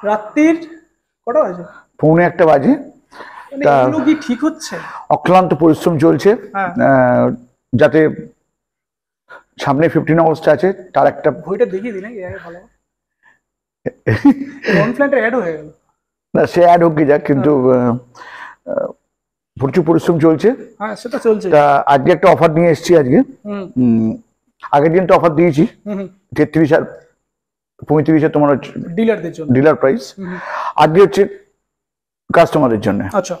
রাত্রির কটা বাজে? 1:45 বাজে। মানে এগুলো কি ঠিক হচ্ছে? অক্লান্ত পরিশ্রম চলছে যাতে সামনে 15 আগস্ট আছে তার একটা বইটা দেখিয়ে দিই নাকি আগে ভালো? কনফ্লান্টের অ্যাড হয়ে গেল না, সে অ্যাড হোক কি যাক, কিন্তু প্রচুর পরিশ্রম চলছে। হ্যাঁ সেটা চলছে। তা আজকে একটা অফার নিয়ে এসেছি আজকে। আগের দিন তো অফার দিয়েছি 33 আর 35 তোমার ডিলারদের জন্য ডিলার প্রাইস। আজকে হচ্ছে কাস্টমারদের জন্য। আচ্ছা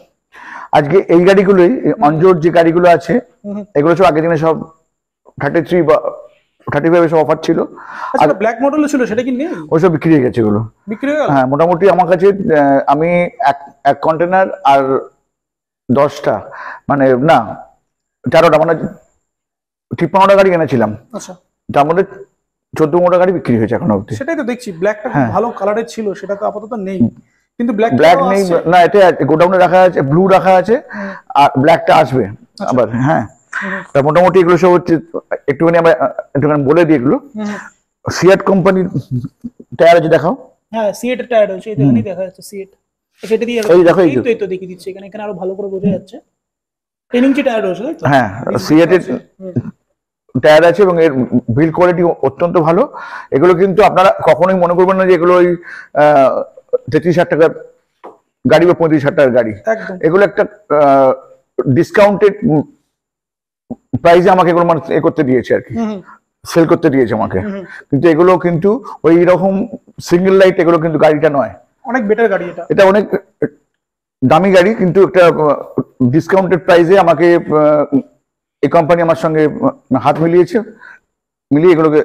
আজকে এই গাড়িগুলোই অনজোর যে গাড়িগুলো আছে এগুলো সব আগের দিনে সব 33 বা 35 সব অফার ছিল। আর ব্ল্যাক মডেলও ছিল, সেটা কি নেই? ওইসব বিক্রি হয়ে গেছে এগুলো। বিক্রি হয়ে গেল? হ্যাঁ, মোটামুটি আমার কাছে আমি এক কন্টেনার আর 10টা মানে না 13টা মানে 53টা গাড়ি এনেছিলাম। আচ্ছা, তার মধ্যে 14টা গাড়ি বিক্রি হয়েছে এখন অবধি। সেটাই তো দেখছি, ব্ল্যাকটা ভালো কালারের ছিল, সেটা তো আপাতত নেই। কিন্তু ব্ল্যাক নেই না, এটা গোডাউনে রাখা আছে, ব্লু রাখা আছে, আর ব্ল্যাকটা আসবে আবার। হ্যাঁ, তা মোটামুটি এগুলো সব হচ্ছে একটুখানি আমরা বলে দিই। এগুলো সিয়েট কোম্পানির টায়ার আছে, দেখাও। হ্যাঁ, সিয়েট এর টায়ার আছে, এখানেই দেখা যাচ্ছে সিয়েট। সেটা দিয়ে এই দেখো, এই তো দেখিয়ে দিচ্ছি, এখানে আরো ভালো করে বোঝা যাচ্ছে 10 ইঞ্চি টায়ার আছে। হ্যাঁ, সিয়েট এর টায়ার আছে এবং এর বিল্ড কোয়ালিটি অত্যন্ত ভালো। এগুলো কিন্তু আপনারা কখনোই মনে করবেন না যে এগুলো ওই 33,000 টাকার গাড়ি বা 35,000 টাকার গাড়ি। এগুলো একটা ডিসকাউন্টেড প্রাইসে আমাকে এগুলো মানে এ করতে দিয়েছে আর কি, সেল করতে দিয়েছে আমাকে। কিন্তু এগুলো কিন্তু ওই রকম সিঙ্গেল লাইট এগুলো কিন্তু গাড়িটা নয়, অনেক বেটার গাড়ি। এটা অনেক দামি গাড়ি, কিন্তু একটা ডিসকাউন্টেড প্রাইসে আমাকে এই কোম্পানি আমার সঙ্গে হাত মিলিয়েছে, মিলিয়ে এগুলোকে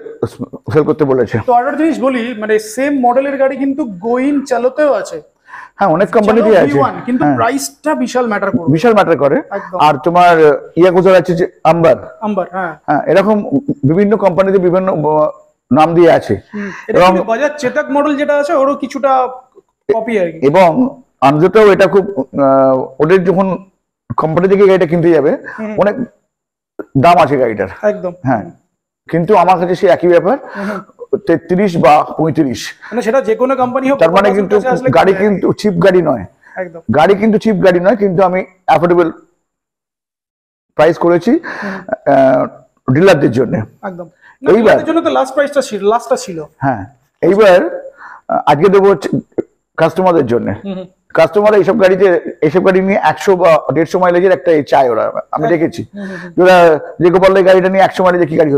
সেল করতে বলেছে। তো আরেকটা জিনিস বলি, মানে সেম মডেলের গাড়ি কিন্তু গোইন চালাতেও আছে। হ্যাঁ, অনেক কোম্পানিতে আছে, কিন্তু প্রাইসটা বিশাল ম্যাটার করে, বিশাল ম্যাটার করে। আর তোমার ইয়াগুজার আছে যে আম্বার, হ্যাঁ, এরকম বিভিন্ন কোম্পানিতে বিভিন্ন নাম দিয়ে আছে। এবং বাজাজ চেতক মডেল যেটা আছে ওরও কিছুটা কপি আর কি। এবং আমজোটাও এটা খুব, ওদের যখন কোম্পানি থেকে গাড়িটা কিনতে যাবে অনেক দাম আছে গাড়িটার একদম। হ্যাঁ, কিন্তু আমার কাছে সে একই ব্যাপার, 33 বা 35, মানে সেটা যে কোনো কোম্পানি হোক। তার মানে কিন্তু গাড়ি কিন্তু চিপ গাড়ি নয়, একদম গাড়ি কিন্তু চিপ গাড়ি নয়, কিন্তু আমি অ্যাফোর্ডেবল প্রাইস করেছি ডিলারদের জন্য একদম। এইবার জন্য তো লাস্টটা ছিল। হ্যাঁ, এইবার আজকে দেবো কাস্টমারদের জন্য। কাস্টমার এইসব গাড়ি নিয়ে 100 বা 150 মাইলেজের একটা চায় ওরা, আমি দেখেছি। ওরা যে গোপালের গাড়িটা নিয়ে 100 মাইলেজে কি গাড়ি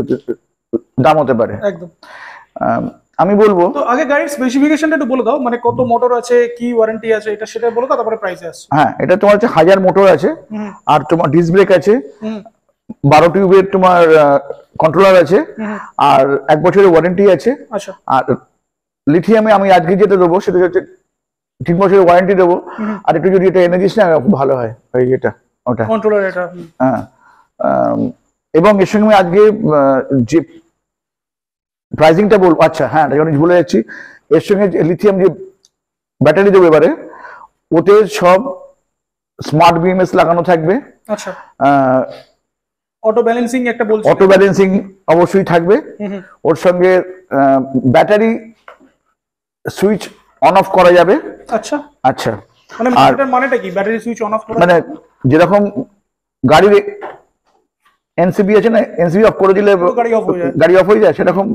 দাম হতে পারে একদম। আমি বলবো তো আগে গাড়ির স্পেসিফিকেশনটা একটু বলে দাও, মানে কত মোটর আছে, কি ওয়ারেন্টি আছে, এটা সেটা বলে দাও, তারপরে প্রাইসে আসছে। হ্যাঁ, এটা তোমার হচ্ছে 1000 মোটর আছে, আর তোমার ডিস্ক ব্রেক আছে, 12 টিউবের তোমার কন্ট্রোলার আছে, আর 1 বছরের ওয়ারেন্টি আছে। আচ্ছা, আর লিথিয়ামে আমি আজকে যেটা দেবো সেটা হচ্ছে 3 বছরের ওয়ারেন্টি দেবো। আর একটু যদি এটা এনে দিস না খুব ভালো হয়, ওই যেটা ওটা কন্ট্রোলার এটা। হ্যাঁ, এবং এর সঙ্গে আজকে যে প্রাইসিংটা বলবো, আচ্ছা হ্যাঁ যখন বলে যাচ্ছি, এর সঙ্গে লিথিয়াম যে ব্যাটারি দেবো এবারে, ওতে সব স্মার্ট বিএমএস লাগানো থাকবে। আচ্ছা, অটো ব্যালেন্সিং একটা বলছি, অটো ব্যালেন্সিং অবশ্যই থাকবে। ওর সঙ্গে ব্যাটারি সুইচ অন অফ করা যাবে। আচ্ছা আচ্ছা, মানে মানেটা কি ব্যাটারি সুইচ অন অফ করা? মানে যেরকম গাড়ির এনসিবি আছে না, এনসিবি অফ করে দিলে গাড়ি অফ হয়ে যায়, সেরকম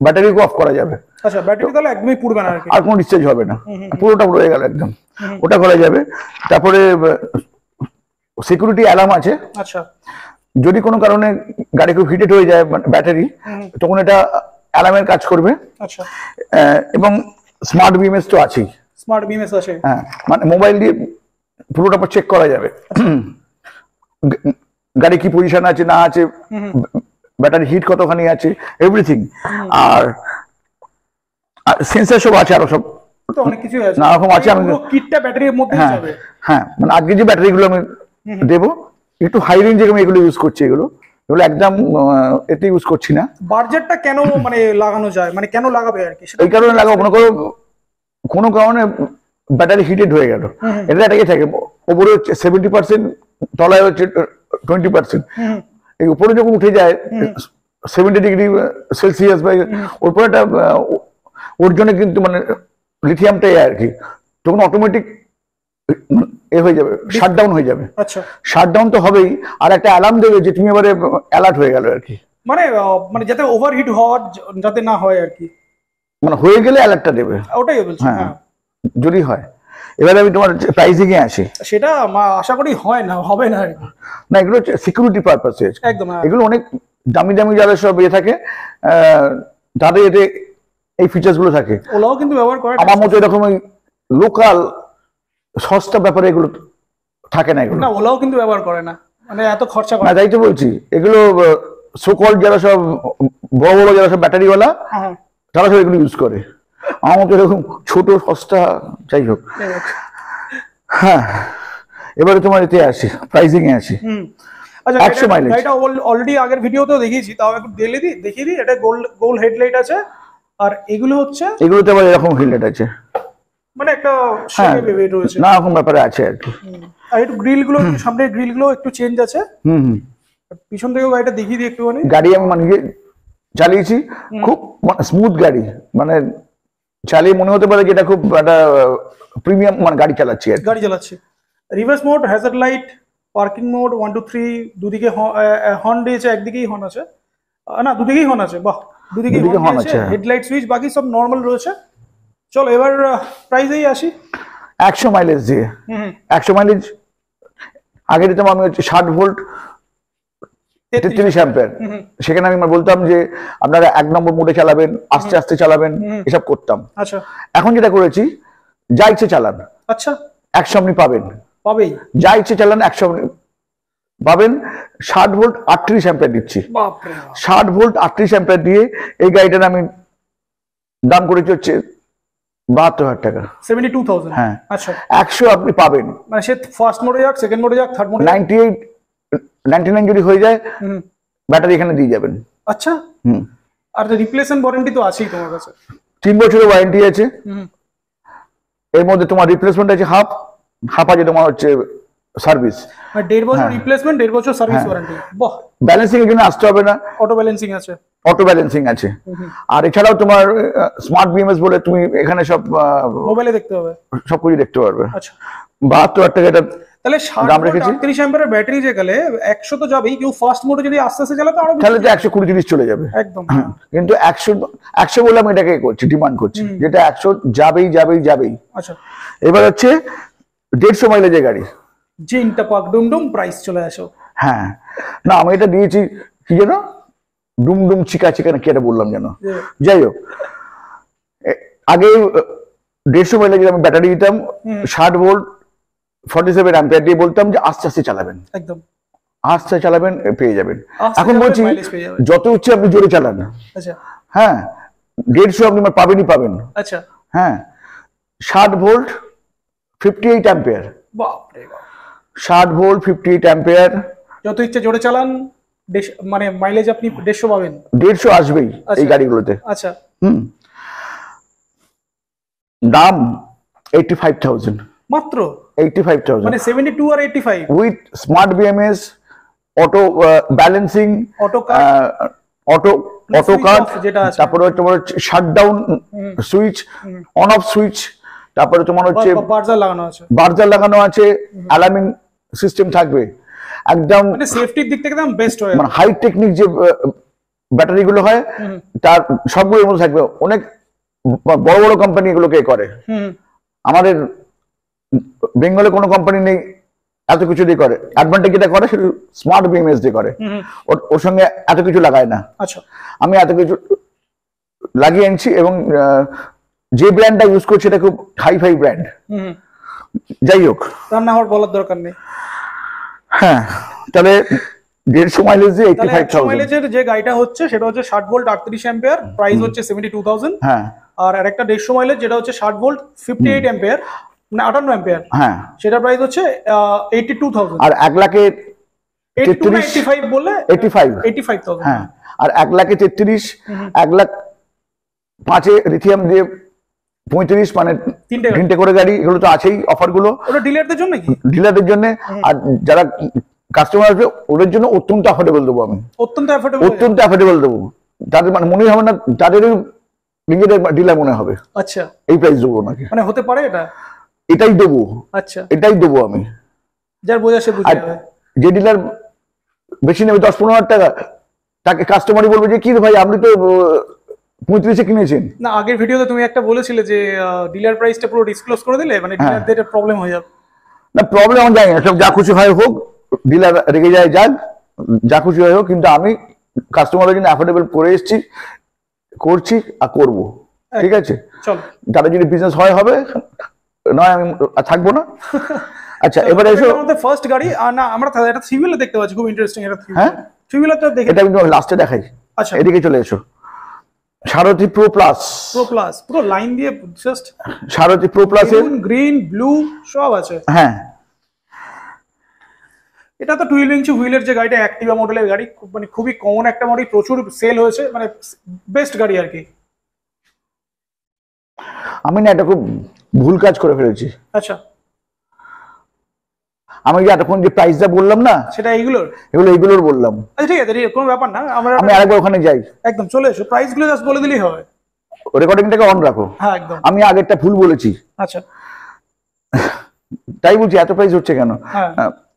ব্যাটারিকে অফ করা যাবে। আচ্ছা, ব্যাটারি তাহলে একদমই পুড়বে না আর কোনো ডিসচার্জ হবে না, পুরোটা রয়ে গেল একদম, ওটা করা যাবে। তারপরে সিকিউরিটি অ্যালার্ম আছে। আচ্ছা, যদি কোনো কারণে গাড়ি খুব হিটেড হয়ে যায় ব্যাটারি, তখন এটা অ্যালার্মের কাজ করবে। আচ্ছা, এবং স্মার্ট বিএমএস তো আছেই। স্মার্ট বিএমএস আছে, হ্যাঁ, মানে মোবাইল দিয়ে পুরোটা চেক করা যাবে, গাড়ি কি পজিশন আছে না আছে, ব্যাটারি হিট কতখানি আছে, এভরিথিং। আর সেন্সর সব আছে, আরো সব অনেক কিছু আছে, না রকম আছে। আমি কিটটা ব্যাটারির মধ্যে যাবে। হ্যাঁ, মানে আজকে যে ব্যাটারিগুলো আমি দেবো একটু হাই রেঞ্জে আমি এগুলো ইউজ করছি, এগুলো একদম এতে ইউজ করছি না। বাজেটটা কেন মানে লাগানো যায়, মানে কেন লাগাবে আর কি? এই কারণে লাগাবো, মনে করো কোনো কারণে ব্যাটারি হিটেড হয়ে গেল, এটা এটাকে থাকে ওপরে হচ্ছে 70%, তলায় হচ্ছে 20%। এই উপরে যখন উঠে যায় 70 ডিগ্রি সেলসিয়াস বা ওর পরে ওর জন্য কিন্তু মানে লিথিয়ামটাই আর কি, তখন অটোমেটিক এ হয়ে যাবে, শাটডাউন হয়ে যাবে। আচ্ছা, শাটডাউন তো হবেই, আর একটা অ্যালার্ম দেবে যে তুমি এবারে অ্যালার্ট হয়ে গেল আর কি, মানে যাতে ওভারহিট হওয়ার যাতে না হয় আর কি, মানে হয়ে গেলে অ্যালার্টটা দেবে। ওটাই বলছি। হ্যাঁ, হ্যাঁ, যদি হয়। এবারে আমি তোমার প্রাইসিং এ আসি। সেটা আশা করি হয় না, হবে না আর কি। না, এগুলো সিকিউরিটি পারপাসে, একদম, হ্যাঁ। এগুলো অনেক দামি দামি যাদের সব ইয়ে থাকে তাদের এতে এই ফিচার্স গুলো থাকে। ওলাও কিন্তু ব্যবহার করে। আমার মতো এরকম ওই লোকাল সস্তা ব্যাপারে এগুলো থাকে না, এগুলো না, ওলাও কিন্তু ব্যবহার করে না, মানে এত খরচা করে না, তাই তো বলছি। এগুলো সোকল যারা সব বড় বড় যারা সব ব্যাটারিওয়ালা, হ্যাঁ, তারা সব এগুলো ইউজ করে। আমার মতো এরকম ছোট সস্তা, যাই হোক। হ্যাঁ, এবারে তোমার এতে আসি, প্রাইসিং এ আসি। আচ্ছা, 100 mileage। এটা অলরেডি আগের ভিডিওতেও দেখিয়েছি, তাও একটু দেখিয়ে দিই। এটা গোল্ড হেডলাইট আছে, আর এগুলো হচ্ছে এগুলোতে আবার এরকম হিললাইট আছে, মানে একটা হ্যাঁ, শেপ রয়েছে, না এরকম ব্যাপারে আছে আর কি। আর একটু গ্রিল গুলো, সামনের গ্রিল গুলো একটু চেঞ্জ আছে। হুম হুম। পিছন থেকেও গাড়িটা দেখিয়ে দিই একটুখানি। গাড়ি আমি মানে চালিয়েছি, খুব স্মুথ গাড়ি, মানে চালিয়ে মনে হতে পারে যে এটা খুব একটা প্রিমিয়াম মানে গাড়ি চালাচ্ছি আর কি। গাড়ি চালাচ্ছি। Reverse mode, hazard light, parking mode, 1 2 3, দুদিকে হর্ন দিয়েছে, একদিকেই হর্ন আছে, না দুদিকেই হর্ন আছে, বাহ, দুদিকেই দুদিকে হর্ন horn আছে। আছে। হেডলাইট সুইচ বাকি সব নর্মাল রয়েছে। চলো এবার প্রাইসেই আসি। 100 মাইলেজ দিয়ে, হুম, 100 মাইলেজ আগে দিতাম আমি হচ্ছে 60 ভোল্ট 33 অ্যাম্পিয়ার। সেখানে আমি বলতাম যে আপনারা 1 নম্বর মোডে চালাবেন, আস্তে আস্তে চালাবেন, এসব করতাম। আচ্ছা, এখন যেটা করেছি, যা ইচ্ছে চালান, আচ্ছা, 100 আপনি পাবেন, পাবেই, যা ইচ্ছে চালান 100 আপনি পাবেন। 60 ভোল্ট 38 অ্যাম্পিয়ার দিচ্ছি। বাপরে বাপ। 60 ভোল্ট 38 অ্যাম্পিয়ার দিয়ে এই গাড়িটার আমি দাম করেছি হচ্ছে 72,000 টাকা। 72,000। হ্যাঁ, আচ্ছা, 100 আপনি পাবেন। মানে সে ফার্স্ট মোডে যাক, সেকেন্ড মোডে যাক, থার্ড মোডে 98 99 যদি হয়ে যায়, ব্যাটারি এখানে দিয়ে যাবেন। আচ্ছা, হুম, আর রিপ্লেসমেন্ট ওয়ারেন্টি তো আছেই তোমার কাছে। 3 বছরের ওয়ারেন্টি আছে। এর মধ্যে তোমার রিপ্লেসমেন্ট আছে হাফ আছে তোমার হচ্ছে সার্ভিস। মানে 1.5 বছর রিপ্লেসমেন্ট, 1.5 বছর সার্ভিস ওয়ারেন্টি। বাহ। ব্যালেন্সিং এর জন্য আসতে হবে না, অটো ব্যালেন্সিং আছে। অটো ব্যালেন্সিং আছে। আর এছাড়াও তোমার স্মার্ট বিএমএস বলে তুমি এখানে সব মোবাইলে দেখতে হবে, সবকিছু দেখতে পারবে। আচ্ছা, 72,000 টাকা এটা তাহলে দাম রেখেছি। 38 অ্যাম্পিয়ারের ব্যাটারি যে গেলে 100 তো যাবেই, কেউ ফার্স্ট মোডে যদি আস্তে আস্তে চালাতে আরো তাহলে তো 120-30 চলে যাবে একদম। কিন্তু 100 বলে আমি এটাকে করছি, ডিমান্ড করছি, যেটা 100 যাবেই যাবেই যাবেই। আচ্ছা, এবার হচ্ছে 150 মাইলেজের গাড়ি, জিনটা পাক ডুমডুম প্রাইস চলে আসো। হ্যাঁ, না আমি এটা দিয়েছি কি যেন ডুমডুম চিকা চিকা না কি এটা বললাম যেন, যাই হোক। আগে 150 মাইলেজের আমি ব্যাটারি দিতাম 60 ভোল্ট 47 অ্যাম্পিয়ার দিয়ে, বলতাম যে আস্তে আস্তে চালাবেন, একদম আস্তে চালাবেন, পেয়ে যাবেন। আস্তে এখন চালাবেন, বলছি mileage পেয়ে যাবেন। যত ইচ্ছে আপনি জোরে চালান, আচ্ছা, হ্যাঁ 150 আপনি পাবেনই পাবেন। আচ্ছা, হ্যাঁ, 60 ভোল্ট 58 অ্যাম্পিয়ার, বাপরে বাপ। 60 ভোল্ট 58 অ্যাম্পিয়ার, যত ইচ্ছে জোরে চালান, মানে মাইলেজ আপনি 150 পাবেন। 150 আসবেই এই গাড়িগুলোতে। আচ্ছা, দাম 85,000, মাত্র 85,000 মানে 72 আর 85 with smart BMS, auto balancing, auto auto switch cut, off যেটা আছে। তারপরে তোমার shutdown switch, on off switch, তারপরে তোমার হচ্ছে বার্জার লাগানো আছে, বার্জার লাগানো আছে, অ্যালার্মিং সিস্টেম থাকবে, একদম মানে সেফটির দিক থেকে একদম বেস্ট হয়ে মানে হাই টেকনিক যে ব্যাটারি গুলো হয় তার সবগুলোর মধ্যে থাকবে। অনেক বড় বড় কোম্পানি এগুলোকে করে, আমাদের বেঙ্গলে কোনো কোম্পানি নেই এত কিছু দিয়ে করে। অ্যাডভান্টেজ যেটা করে সেটা স্মার্ট বিএমএস দিয়ে করে, ওর সঙ্গে এত কিছু লাগায় না। আচ্ছা, আমি এত কিছু লাগিয়ে আনছি, এবং যে ব্র্যান্ডটা ইউজ করছি এটা খুব হাই ফাই ব্র্যান্ড। যাই হোক, রান্না হওয়ার বলার দরকার নেই। হ্যাঁ, তাহলে 150 মাইলেজ দিয়ে 85,000 মাইলেজের যে গাড়িটা হচ্ছে সেটা হচ্ছে 60 ভোল্ট 38 অ্যাম্পিয়ার, প্রাইস হচ্ছে 72,000। হ্যাঁ, আর আরেকটা 150 মাইলেজ যেটা হচ্ছে 60 ভোল্ট 58 অ্যাম্পিয়ার, মানে 58 অ্যাম্পিয়ার, হ্যাঁ, সেটা প্রাইস হচ্ছে 82,000। আর 1,00,000 85 বললে 85,000। হ্যাঁ, আর 1,33,000 1,05,000 লিথিয়াম দিয়ে 35, মানে তিনটে করে গাড়ি, এগুলো তো আছেই অফার গুলো। ওটা ডিলারদের জন্য কি? ডিলারদের জন্য, আর যারা কাস্টমার আসবে ওদের জন্য অত্যন্ত অ্যাফোর্ডেবল দেবো আমি, অত্যন্ত অ্যাফোর্ডেবল, অত্যন্ত অ্যাফোর্ডেবল দেবো। তাদের মানে মনে হবে না তাদের রিঙ্গিটের ডিলার মনে হবে, আচ্ছা এই প্রাইস দেবো ওনাকে। মানে হতে পারে এটা, এটাই দেবো, আচ্ছা এটাই দেবো আমি। যার বোঝা সে বুঝে আর যাবে। যে ডিলার বেশি নেবে 10-15 হাজার টাকা, তাকে কাস্টমারই বলবে যে কি রে ভাই আপনি তো 35-এ কিনেছেন। না আগের ভিডিওতে তুমি একটা বলেছিলে যে ডিলার প্রাইসটা পুরো ডিসক্লোজ করে দিলে মানে ডিলারদের প্রবলেম হয়ে যাবে। না প্রবলেম আমি জানি না, সব যা খুশি হয় হোক, ডিলার রেগে যায় যাক, যা খুশি হয় হোক, কিন্তু আমি কাস্টমারের জন্য অ্যাফোর্ডেবল করে এসেছি, করছি আর করবো, ঠিক আছে? চলো যারা যদি বিজনেস হয় হবে, নয় আমি থাকবো না। আচ্ছা এবারে এসো, আমাদের ফার্স্ট গাড়ি না আমরা এটা থ্রি হুইলার দেখতে পাচ্ছি, খুব ইন্টারেস্টিং এটা হ্যাঁ থ্রি হুইলারটা দেখে। এটা কিন্তু লাস্টে দেখাই। আচ্ছা এদিকে চলে এসো, সারথি প্রো প্লাস। প্রো প্লাস পুরো লাইন দিয়ে জাস্ট সারথি প্রো প্লাস এর গ্রিন ব্লু সব আছে। হ্যাঁ এটা তো 12 ইঞ্চি হুইলের যে গাড়িটা, অ্যাক্টিভা মডেলের গাড়ি, মানে খুবই কমন একটা মডেল, প্রচুর সেল হয়েছে, মানে বেস্ট গাড়ি আর কি। আমি না এটা খুব ভুল কাজ করে ফেলেছি। আচ্ছা আমি যে এতক্ষণ যে প্রাইসটা বললাম না, সেটা এইগুলোর, এইগুলোর বললাম। আচ্ছা ঠিক আছে, কোনো ব্যাপার না, আমরা আমি আরেকবার ওখানে যাই, একদম চলে এসো, প্রাইস গুলো জাস্ট বলে দিলেই হবে। রেকর্ডিংটাকে অন রাখো। হ্যাঁ একদম। আমি আগেরটা ভুল বলেছি, আচ্ছা তাই বলছি এত প্রাইস হচ্ছে কেন। হ্যাঁ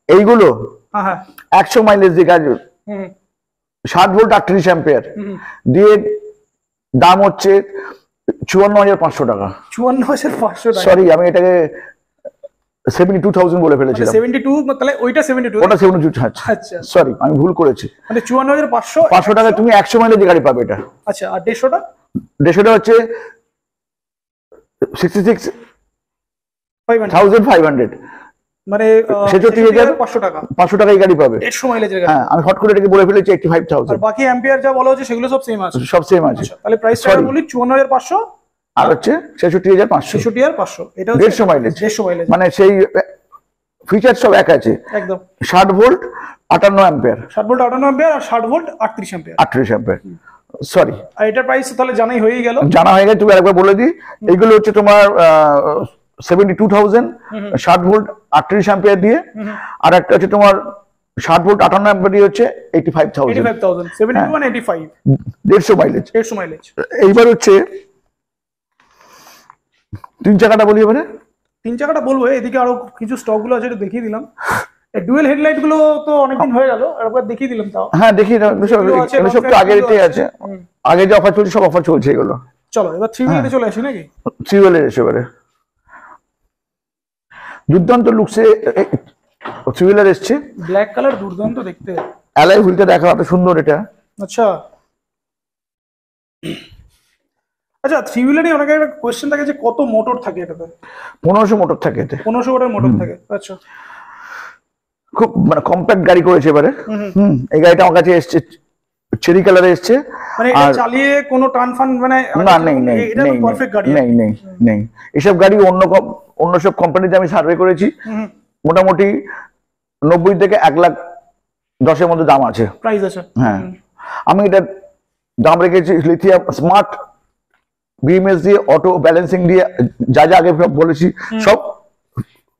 এইগুলো হ্যাঁ হ্যাঁ 100 মাইলেজ দিয়ে গাড়ি, 60 ভোল্ট 38 অ্যাম্পিয়ার দিয়ে দাম হচ্ছে 54,500 টাকা। 54,500 টাকা, সরি আমি এটাকে 72,000 বলে ফেলেছিলাম। 72, তাহলে ওইটা 72, ওটা 72। আচ্ছা সরি আমি ভুল করেছি। মানে 54,500 500 টাকায় তুমি 100 মাইলেজ দিয়ে গাড়ি পাবে এটা। আচ্ছা আর 150টা, 150টা হচ্ছে 66,500, 500 মানে 66,500 টাকা, 500 টাকায় গাড়ি পাবে। 150 মাইলেজের গাড়ি। হ্যাঁ আমি হট করে এটাকে বলে ফেলেছি আর 85,000। বাকি অ্যাম্পিয়ার যা বলা হচ্ছে সেগুলো সব সেম আছে, সব সেম আছে। আচ্ছা তাহলে প্রাইসটা Sorry. বলি 54,500 আর হচ্ছে 66,500, 66,500, এটা হচ্ছে 150 মাইলেজ। 150 মাইলেজ, মানে সেই ফিচার সব এক আছে। একদম 60 ভোল্ট 58 অ্যাম্পিয়ার, 60 ভোল্ট 58 অ্যাম্পিয়ার আর 60 ভোল্ট 38 অ্যাম্পিয়ার। 38 অ্যাম্পিয়ার। সরি আর এটার প্রাইস তাহলে জানাই হয়েই গেল। জানা হয়ে গেছে, তুমি আরেকবার বলে দিই। এইগুলো হচ্ছে তোমার 72,000 60 ভোল্ট 38 অ্যাম্পিয়ার দিয়ে, আর একটা হচ্ছে তোমার 60 ভোল্ট 58 অ্যাম্পিয়ার দিয়ে হচ্ছে 85,000, 85,000, 72 and 85, 150 মাইলেজ। 150 মাইলেজ। এইবার হচ্ছে 3 চাকাটা বলি এবারে। 3 চাকাটা বলবো, এদিকে আরো কিছু স্টক গুলো আছে, এটা দেখিয়ে দিলাম। ডুয়েল হেডলাইট গুলো তো অনেকদিন হয়ে গেল, একবার দেখিয়ে দিলাম তাও। হ্যাঁ দেখি না, এগুলো সব তো আগের ইতেই আছে, আগে যে অফার চলছে সব অফার চলছে এগুলো। চলো এবার থ্রি হুইলে চলে আসি নাকি? থ্রি হুইলের এসে এবারে দুর্দান্ত লুকসে থ্রি হুইলার এসছে, ব্ল্যাক কালার, দুর্দান্ত দেখতে। অ্যালয় হুইলটা দেখা এত সুন্দর এটা। আচ্ছা আচ্ছা থ্রি হুইলারই অনেক একটা কোয়েশ্চেন থাকে যে কত মোটর থাকে এটাতে? 1500 মোটর থাকে এতে। 1500 ওয়াটের মোটর থাকে। আচ্ছা খুব মানে কম্প্যাক্ট গাড়ি করেছে এবারে। এই গাড়িটা আমার কাছে এসছে চেরি কালারে এসছে। মানে এটা চালিয়ে কোনো টান ফান মানে না নেই নেই এটা তো পারফেক্ট গাড়ি। নেই নেই নেই এসব গাড়ি অন্য সব কোম্পানিতে আমি সার্ভে করেছি, মোটামুটি 90 থেকে 1,10,000 মধ্যে দাম আছে, প্রাইস আছে। হ্যাঁ আমি এটা দাম রেখেছি লিথিয়াম স্মার্ট বিএমএস দিয়ে, অটো ব্যালেন্সিং দিয়ে, যা যা আগে বলেছি সব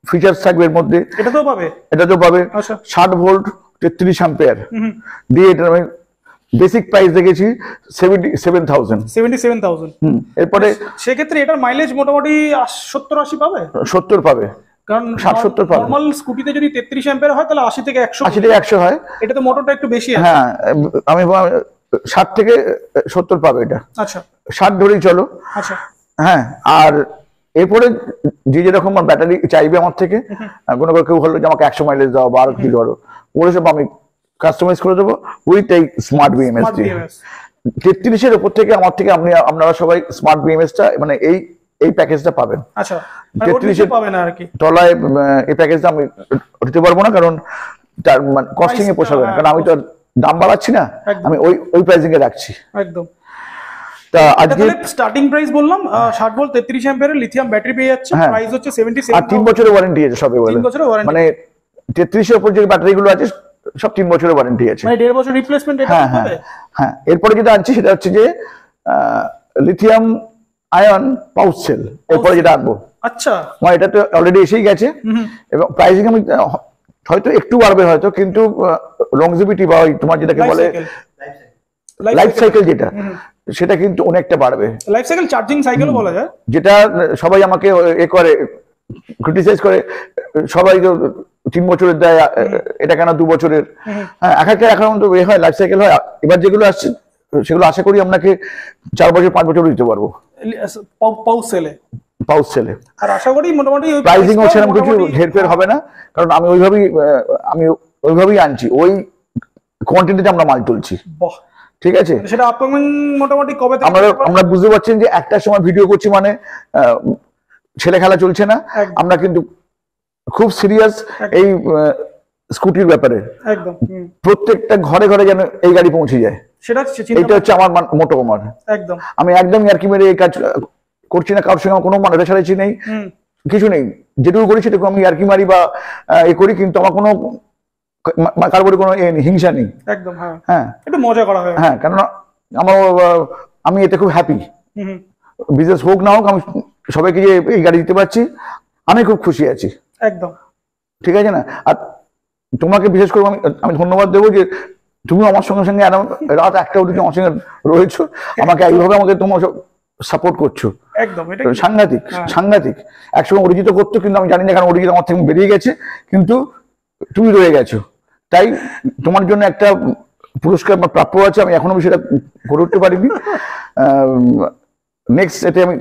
ফিচার্স থাকবে এর মধ্যে। এটা তো পাবে, এটা তো পাবে। আচ্ছা 60 ভোল্ট 33 অ্যাম্পিয়ার দিয়ে এটা আমি বেসিক প্রাইস দেখেছি 77,000। 77,000। এরপরে সেক্ষেত্রে এটার মাইলেজ মোটামুটি 70-80 পাবে। 70 পাবে, কারণ 60-70 পাবে। নরমাল স্কুটিতে যদি 33 অ্যাম্পিয়ার হয় তাহলে 80 থেকে 100, 80 থেকে 100 হয়। এটা তো মোটরটা একটু বেশি আছে। হ্যাঁ আমি 60 থেকে 70 পাবে এটা। আচ্ছা 60 ধরেই চলো। আচ্ছা হ্যাঁ আর এরপরে যে যেরকম ব্যাটারি চাইবে আমার থেকে, কোনো কেউ হলো যে আমাকে 100 মাইলেজ দাও বা আরো কি ধরো, ওগুলো সব আমি কাস্টমাইজ করে দেবো উইথ এই স্মার্ট বিএমএস দিয়ে। 33-এর উপর থেকে আমার থেকে আপনারা সবাই স্মার্ট বিএমএসটা মানে এই প্যাকেজটা পাবেন। আচ্ছা 33 পাবেন না আর কি তলায় এই প্যাকেজটা আমি দিতে পারবো না, কারণ তার মানে কস্টিং এ পোষাবে না, কারণ আমি তো দাম বাড়াচ্ছি না, আমি ওই প্রাইসিং এ রাখছি একদম। তা আজকে স্টার্টিং প্রাইস বললাম 60 ভোল্ট 33 অ্যাম্পিয়ারের লিথিয়াম ব্যাটারি পেয়ে যাচ্ছে, প্রাইস হচ্ছে 77। আর 3 বছরের ওয়ারেন্টি আছে সবে বলে, 3 বছরের ওয়ারেন্টি মানে 33-এর উপর যে ব্যাটারি গুলো আছে সব 3 বছরের ওয়ারেন্টি আছে, মানে 1.5 বছর রিপ্লেসমেন্ট এটা হবে। হ্যাঁ এরপরে যেটা আনছি সেটা হচ্ছে যে লিথিয়াম আয়ন পাউচ সেল, এরপরে যেটা আনবো। আচ্ছা আমার এটা তো অলরেডি এসেই গেছে, এবং প্রাইসিং আমি হয়তো একটু বাড়বে হয়তো, কিন্তু লংজিভিটি বা তোমার যেটাকে বলে লাইফ সাইকেল যেটা সেটা কিন্তু অনেকটা বাড়বে। লাইফ সাইকেল চার্জিং সাইকেলও বলা যায়। যেটা সবাই আমাকে এ করে ক্রিটিসাইজ করে, সবাই তো 3 বছরের দেয়, এটা কেন 2 বছরের? হ্যাঁ, এক একটা এখন তো এ হয়, লাইফ সাইকেল হয়। এবার যেগুলো আসছে সেগুলো আশা করি আপনাকে 4 বছর 5 বছর দিতে পারবো পাউচ সেলে। আর আশা করি মোটামুটি প্রাইসিং ও সেরকম কিছু হেরফের হবে না, কারণ আমি ওইভাবেই আনছি, ওই কোয়ান্টিটিতে আমরা মাল তুলছি। বাহ, ঠিক আছে। সেটা আপকামিং মোটামুটি কবে থেকে আমরা বুঝতে পারছেন যে একটা সময় ভিডিও করছি মানে ছেলে খেলা চলছে না। আমরা কিন্তু খুব সিরিয়াস এই স্কুটির ব্যাপারে। একদম প্রত্যেকটা ঘরে ঘরে যেন এই গাড়ি পৌঁছে যায়, এটা হচ্ছে আমার মোটো আমার। একদম আমি একদম ইয়ার্কি মেরে এই কাজ করছি না, কারোর সঙ্গে আমার কোনো মানে রেশারেশি নেই, কিছু নেই। যেটুকু করি সেটুকু আমি ইয়ার্কি মারি বা এ করি, কিন্তু আমার কোনো কারোর কোনো হিংসা নেই। একদম হ্যাঁ, একটু মজা করা হয়। হ্যাঁ, কারণ আমি এতে খুব হ্যাপি। বিজনেস হোক না হোক, আমি সবাইকে যে এই গাড়ি দিতে পারছি আমি খুব খুশি আছি। একদম ঠিক আছে না। আর তোমাকে বিশেষ করে আমি ধন্যবাদ দেবো যে তুমি আমার সঙ্গে সঙ্গে রাত 1টা অবধি আমার সঙ্গে রয়েছো, আমাকে এইভাবে আমাকে তোমার সাপোর্ট করছো। একদম সাংঘাতিক সাংঘাতিক। একসময় অরিজিৎ করতো, কিন্তু আমি জানি না, কারণ অরিজিৎ আমার থেকে বেরিয়ে গেছে, কিন্তু তুমি রয়ে গেছো। তাই তোমার জন্য একটা পুরস্কার প্রাপ্য আছে, আমি এখনো সেটা করে উঠতে পারিনি। নেক্সট এতে আমি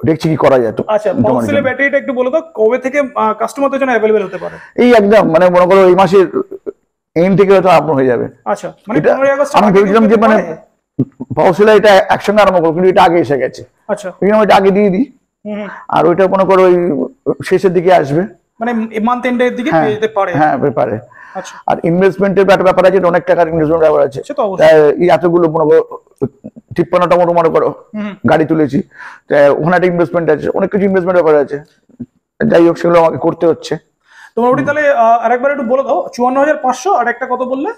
দেখছি কি করা যায়। আচ্ছা, পাউসেলের ব্যাটারিটা একটু বলো তো, কবে থেকে কাস্টমারদের জন্য अवेलेबल হতে পারে? এই একদম মানে মনে করো এই মাসের এন্ড থেকে হয়তো আরম্ভ হয়ে যাবে। আচ্ছা, মানে 15 আগস্ট আমি ভেবেছিলাম যে মানে পাউসেল এটা একসঙ্গে আরম্ভ করবো, কিন্তু এটা আগে এসে গেছে। আচ্ছা, ওইটা আগে দিয়ে দিই, আর ওইটা মনে করো ওই শেষের দিকে আসবে, মানে মান্থ এন্ডের দিকে যেতে পারে। হ্যাঁ, পারে। আচ্ছা, আর ইনভেস্টমেন্টের ব্যাপার আছে, অনেক টাকার ইনভেস্টমেন্ট ব্যাপার আছে। সে তো অবশ্যই। এই এতগুলো মনে করো 53টা মনে করো গাড়ি তুলেছি, ওখানে একটা ইনভেস্টমেন্ট আছে, অনেক কিছু ইনভেস্টমেন্ট ব্যাপার আছে। যাই হোক, সেগুলো আমাকে করতে হচ্ছে। তোমার ওটি তাহলে আরেকবার একটু বলে দাও। 54,500 আর একটা কত বললে?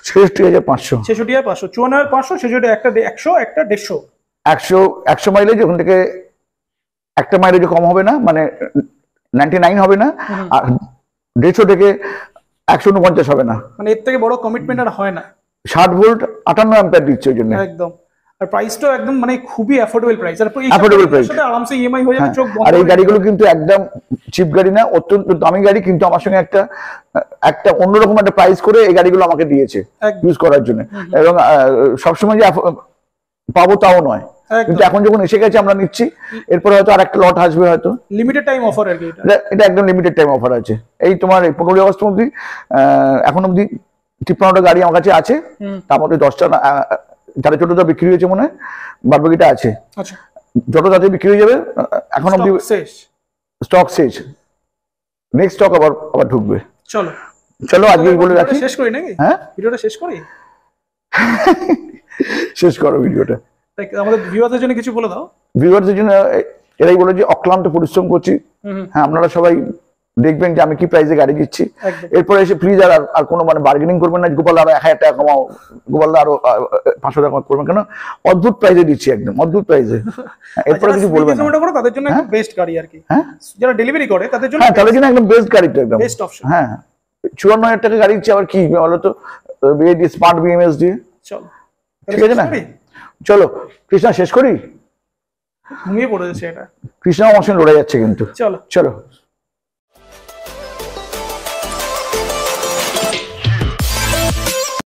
66,500। 66,500, 54,500, 66, একটা 100, একটা 150। 100 মাইলেজ, ওখান থেকে একটা মাইলেজ কম হবে না, মানে 99 হবে না, আর 150 থেকে 149 হবে না। মানে এর থেকে বড় কমিটমেন্ট আর হয় না। 60 ভোল্ট 58 অ্যাম্পিয়ার দিচ্ছে ওই জন্য। একদম। আর প্রাইসটাও একদম মানে খুবই অ্যাফোর্ডেবল প্রাইস। আর অ্যাফোর্ডেবল প্রাইস, আরামসে ইএমআই হয়ে যাবে, চোখ বন্ধ। আর এই গাড়িগুলো কিন্তু একদম চিপ গাড়ি না, অত্যন্ত দামি গাড়ি, কিন্তু আমার সঙ্গে একটা অন্যরকম একটা প্রাইস করে এই গাড়িগুলো আমাকে দিয়েছে ইউজ করার জন্য। এবং সবসময় যে পাবো তাও নয়, কিন্তু এখন যখন এসে গেছে আমরা নিচ্ছি। এরপরে হয়তো আর একটা লট আসবে, হয়তো লিমিটেড টাইম অফার আর কি। এটা একদম লিমিটেড টাইম অফার আছে। এই তোমার 15 আগস্ট অবধি, এখন অবধি 53টা গাড়ি আমার কাছে আছে, তার মধ্যে 10টা যারা ছোটটা বিক্রি হয়েছে মনে হয়, বাদ বাকিটা আছে। আচ্ছা, যত তাড়াতাড়ি বিক্রি হয়ে যাবে। এখন অবধি স্টক শেষ, নেক্সট স্টক আবার ঢুকবে। চলো আজকে বলে রাখি, শেষ করি নাকি? হ্যাঁ, ভিডিওটা শেষ করি। শেষ করো ভিডিওটা। আমাদের ভিউয়ারদের জন্য কিছু বলে দাও। ভিউয়ারদের জন্য এরাই বলে যে অক্লান্ত পরিশ্রম করছি। হ্যাঁ, আপনারা সবাই দেখবেন যে আমি কি প্রাইসে গাড়ি দিচ্ছি। এরপরে এসে প্লিজ আর কোনো মানে বার্গেনিং করবেন না, গোপাল আরো 1000 টাকা কমাও, গোপাল আরো 500 টাকা করবেন কেন? অদ্ভুত প্রাইসে দিচ্ছি, একদম অদ্ভুত প্রাইসে। এরপরে কিছু বলবেন না, তাদের জন্য একদম বেস্ট গাড়ি আর কি। হ্যাঁ, যারা ডেলিভারি করে তাদের জন্য, হ্যাঁ, তাদের জন্য একদম বেস্ট গাড়ি, তো একদম বেস্ট অপশন। হ্যাঁ, 54,000 টাকা গাড়ি দিচ্ছি, আবার কি বলো তো, স্মার্ট বিএমএস দিয়ে। চলো, ঠিক আছে না? চলো কৃষ্ণা শেষ করি। ঘুমিয়ে পড়েছে এটা। কৃষ্ণা আমার সঙ্গে লড়ে যাচ্ছে কিন্তু। চলো।